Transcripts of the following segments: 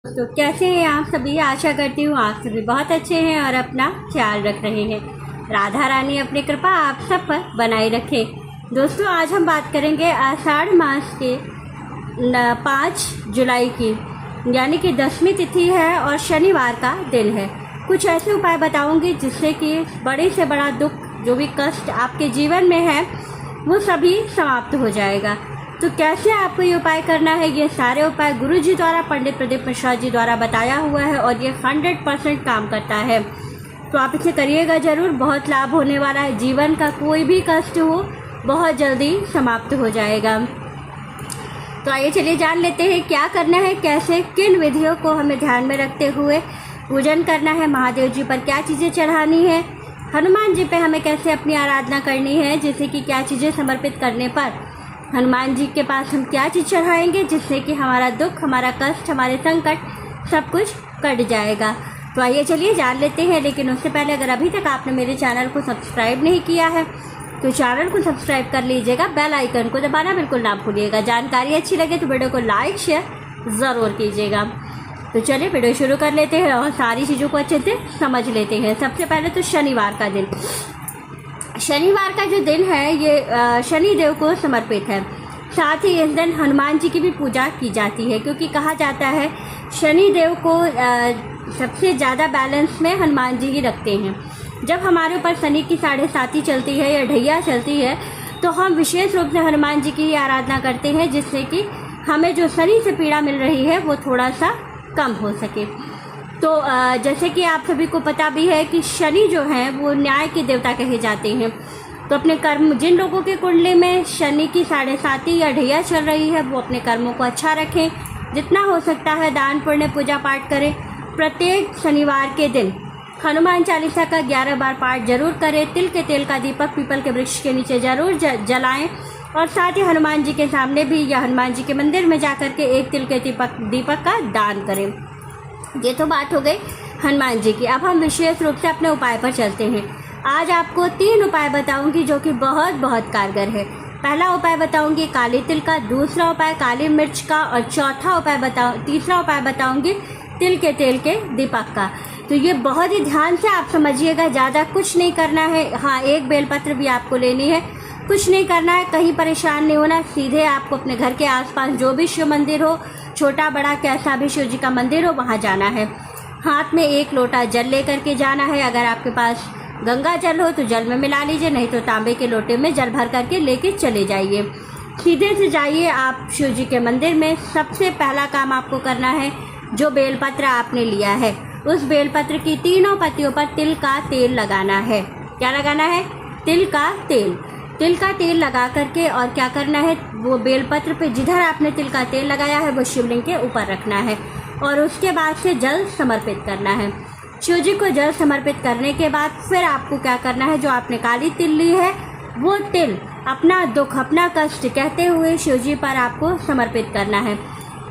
तो कैसे हैं आप सभी। आशा करती हूँ आप सभी बहुत अच्छे हैं और अपना ख्याल रख रहे हैं। राधा रानी अपनी कृपा आप सब पर बनाए रखे। दोस्तों, आज हम बात करेंगे आषाढ़ मास के 5 जुलाई की, यानी कि 10वीं तिथि है और शनिवार का दिन है। कुछ ऐसे उपाय बताऊंगी जिससे कि बड़े से बड़ा दुख, जो भी कष्ट आपके जीवन में है, वो सभी समाप्त हो जाएगा। तो कैसे आपको ये उपाय करना है, ये सारे उपाय गुरुजी द्वारा, पंडित प्रदीप मिश्रा जी द्वारा बताया हुआ है और ये 100% काम करता है। तो आप इसे करिएगा ज़रूर, बहुत लाभ होने वाला है। जीवन का कोई भी कष्ट हो बहुत जल्दी समाप्त हो जाएगा। तो आइए चलिए जान लेते हैं क्या करना है, कैसे, किन विधियों को हमें ध्यान में रखते हुए पूजन करना है, महादेव जी पर क्या चीज़ें चढ़ानी है, हनुमान जी पे हमें कैसे अपनी आराधना करनी है, जैसे कि क्या चीज़ें समर्पित करने पर हनुमान जी के पास हम क्या चीज़ चढ़ाएंगे जिससे कि हमारा दुख, हमारा कष्ट, हमारे संकट सब कुछ कट जाएगा। तो आइए चलिए जान लेते हैं। लेकिन उससे पहले अगर अभी तक आपने मेरे चैनल को सब्सक्राइब नहीं किया है तो चैनल को सब्सक्राइब कर लीजिएगा, बेल आइकन को दबाना बिल्कुल ना भूलिएगा। जानकारी अच्छी लगे तो वीडियो को लाइक शेयर ज़रूर कीजिएगा। तो चलिए वीडियो शुरू कर लेते हैं और सारी चीज़ों को अच्छे से समझ लेते हैं। सबसे पहले तो शनिवार का दिन। शनिवार का जो दिन है ये शनि देव को समर्पित है। साथ ही इस दिन हनुमान जी की भी पूजा की जाती है, क्योंकि कहा जाता है शनि देव को सबसे ज़्यादा बैलेंस में हनुमान जी ही रखते हैं। जब हमारे ऊपर शनि की 7.5 चलती है या ढैया चलती है तो हम विशेष रूप से हनुमान जी की ही आराधना करते हैं, जिससे कि हमें जो शनि से पीड़ा मिल रही है वो थोड़ा सा कम हो सके। तो जैसे कि आप सभी को पता भी है कि शनि जो हैं वो न्याय के देवता कहे जाते हैं। तो अपने कर्म, जिन लोगों के कुंडली में शनि की 7.5 या ढैया चल रही है, वो अपने कर्मों को अच्छा रखें। जितना हो सकता है दान पुण्य पूजा पाठ करें। प्रत्येक शनिवार के दिन हनुमान चालीसा का 11 बार पाठ जरूर करें। तिल के तेल का दीपक पीपल के वृक्ष के नीचे जरूर जलाएं और साथ ही हनुमान जी के सामने भी या हनुमान जी के मंदिर में जाकर के एक तिल के दीपक का दान करें। ये तो बात हो गई हनुमान जी की। अब हम विशेष रूप से अपने उपाय पर चलते हैं। आज आपको 3 उपाय बताऊंगी जो कि बहुत बहुत कारगर है। पहला उपाय बताऊंगी काली तिल का, दूसरा उपाय काली मिर्च का और तीसरा उपाय बताऊंगी तिल के तेल के दीपक का। तो ये बहुत ही ध्यान से आप समझिएगा, ज़्यादा कुछ नहीं करना है। हाँ, एक बेलपत्र भी आपको लेनी है, कुछ नहीं करना है, कहीं परेशान नहीं होना। सीधे आपको अपने घर के आसपास जो भी शिव मंदिर हो, छोटा बड़ा कैसा भी शिव जी का मंदिर हो, वहाँ जाना है। हाथ में 1 लोटा जल लेकर के जाना है। अगर आपके पास गंगा जल हो तो जल में मिला लीजिए, नहीं तो तांबे के लोटे में जल भर करके लेके चले जाइए। सीधे से जाइए आप शिव जी के मंदिर में। सबसे पहला काम आपको करना है, जो बेलपत्र आपने लिया है उस बेलपत्र की तीनों पत्तियों पर तिल का तेल लगाना है। क्या लगाना है? तिल का तेल। तिल का तेल लगा करके और क्या करना है, वो बेलपत्र पे जिधर आपने तिल का तेल लगाया है वो शिवलिंग के ऊपर रखना है और उसके बाद से जल समर्पित करना है। शिव जी को जल समर्पित करने के बाद फिर आपको क्या करना है, जो आपने काली तिल ली है वो तिल अपना दुख, अपना कष्ट कहते हुए शिव जी पर आपको समर्पित करना है।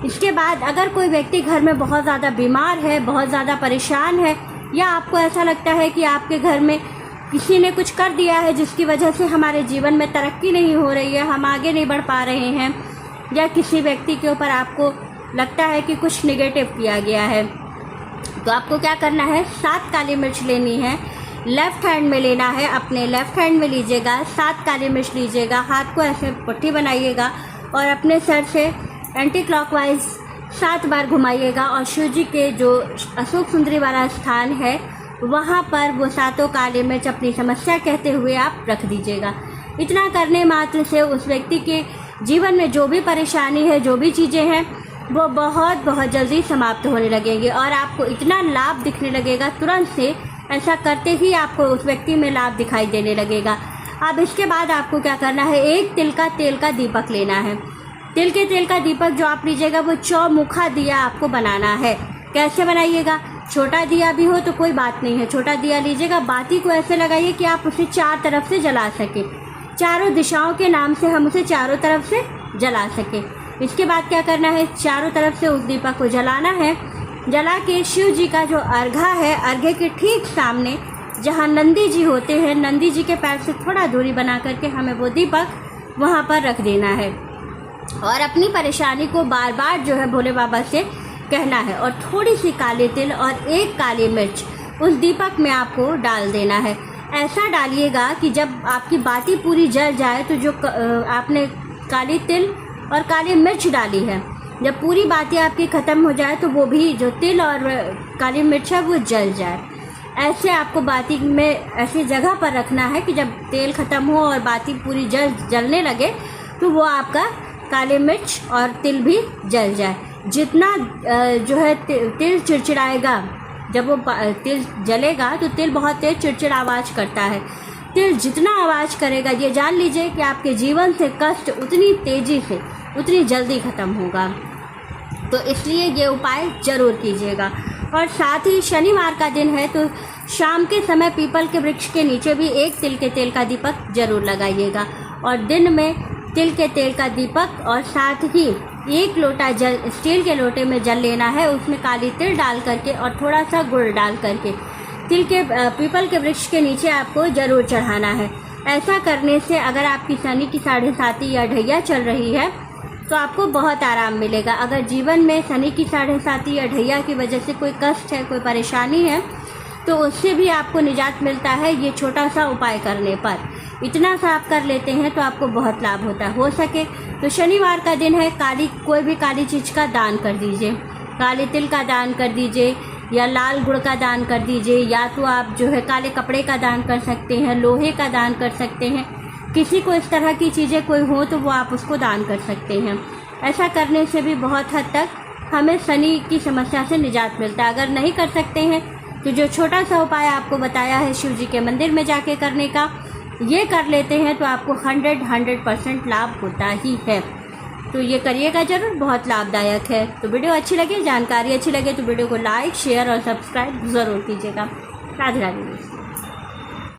इसके बाद अगर कोई व्यक्ति घर में बहुत ज़्यादा बीमार है, बहुत ज़्यादा परेशान है, या आपको ऐसा लगता है कि आपके घर में किसी ने कुछ कर दिया है जिसकी वजह से हमारे जीवन में तरक्की नहीं हो रही है, हम आगे नहीं बढ़ पा रहे हैं, या किसी व्यक्ति के ऊपर आपको लगता है कि कुछ निगेटिव किया गया है, तो आपको क्या करना है, 7 काली मिर्च लेनी है। लेफ्ट हैंड में लेना है, अपने लेफ्ट हैंड में लीजिएगा, 7 काली मिर्च लीजिएगा, हाथ को ऐसे पुट्ठी बनाइएगा और अपने सर से एंटी क्लॉकवाइज 7 बार घुमाइएगा और शिव जी के जो अशोक सुंदरी वाला स्थान है वहाँ पर वो 7 काली मिर्च अपनी समस्या कहते हुए आप रख दीजिएगा। इतना करने मात्र से उस व्यक्ति के जीवन में जो भी परेशानी है, जो भी चीज़ें हैं, वो बहुत बहुत जल्दी समाप्त होने लगेंगे और आपको इतना लाभ दिखने लगेगा, तुरंत से ऐसा करते ही आपको उस व्यक्ति में लाभ दिखाई देने लगेगा। अब इसके बाद आपको क्या करना है, एक तिल का तेल का दीपक लेना है। तिल के तेल का दीपक जो आप लीजिएगा वो चौमुखा दिया आपको बनाना है। कैसे बनाइएगा, छोटा दिया भी हो तो कोई बात नहीं है, छोटा दिया लीजिएगा। बाती को ऐसे लगाइए कि आप उसे 4 तरफ से जला सकें, चारों दिशाओं के नाम से हम उसे चारों तरफ से जला सकें। इसके बाद क्या करना है, चारों तरफ से उस दीपक को जलाना है। जला के शिव जी का जो अर्घा है, अर्घे के ठीक सामने जहाँ नंदी जी होते हैं, नंदी जी के पैर से थोड़ा दूरी बना करके हमें वो दीपक वहाँ पर रख देना है और अपनी परेशानी को बार बार जो है भोले बाबा से कहना है और थोड़ी सी काले तिल और एक काली मिर्च उस दीपक में आपको डाल देना है। ऐसा डालिएगा कि जब आपकी बाती पूरी जल जाए तो जो आपने काली तिल और काली मिर्च डाली है, जब पूरी बाती आपकी ख़त्म हो जाए तो वो भी जो तिल और काली मिर्च है वो जल जाए। ऐसे आपको बाती में ऐसी जगह पर रखना है कि जब तेल ख़त्म हो और बाती पूरी जलने लगे तो वो आपका काली मिर्च और तिल भी जल जाए। जितना जो है तिल चिड़चिड़ाएगा, जब वो तिल जलेगा तो तिल बहुत तेज चिड़चिड़ आवाज़ करता है। तिल जितना आवाज़ करेगा ये जान लीजिए कि आपके जीवन से कष्ट उतनी तेज़ी से उतनी जल्दी ख़त्म होगा। तो इसलिए ये उपाय ज़रूर कीजिएगा। और साथ ही शनिवार का दिन है तो शाम के समय पीपल के वृक्ष के नीचे भी एक तिल के तेल का दीपक ज़रूर लगाइएगा। और दिन में तिल के तेल का दीपक और साथ ही एक लोटा जल स्टील के लोटे में जल लेना है, उसमें काली तिल डाल करके और थोड़ा सा गुड़ डाल करके पीपल के वृक्ष के नीचे आपको ज़रूर चढ़ाना है। ऐसा करने से अगर आपकी शनि की 7.5 या ढैया चल रही है तो आपको बहुत आराम मिलेगा। अगर जीवन में शनि की 7.5 या ढैया की वजह से कोई कष्ट है, कोई परेशानी है, तो उससे भी आपको निजात मिलता है ये छोटा सा उपाय करने पर। इतना सा आप कर लेते हैं तो आपको बहुत लाभ होता है। हो सके तो शनिवार का दिन है, कोई भी काली चीज़ का दान कर दीजिए। काले तिल का दान कर दीजिए या लाल गुड़ का दान कर दीजिए, या तो आप जो है काले कपड़े का दान कर सकते हैं, लोहे का दान कर सकते हैं। किसी को इस तरह की चीज़ें कोई हो तो वो आप उसको दान कर सकते हैं। ऐसा करने से भी बहुत हद तक हमें शनि की समस्या से निजात मिलता है। अगर नहीं कर सकते हैं तो जो छोटा सा उपाय आपको बताया है शिव जी के मंदिर में जाके करने का, ये कर लेते हैं तो आपको 100% लाभ होता ही है। तो ये करिएगा ज़रूर, बहुत लाभदायक है। तो वीडियो अच्छी लगे, जानकारी अच्छी लगे तो वीडियो को लाइक, शेयर और सब्सक्राइब ज़रूर कीजिएगा। राधे राधे।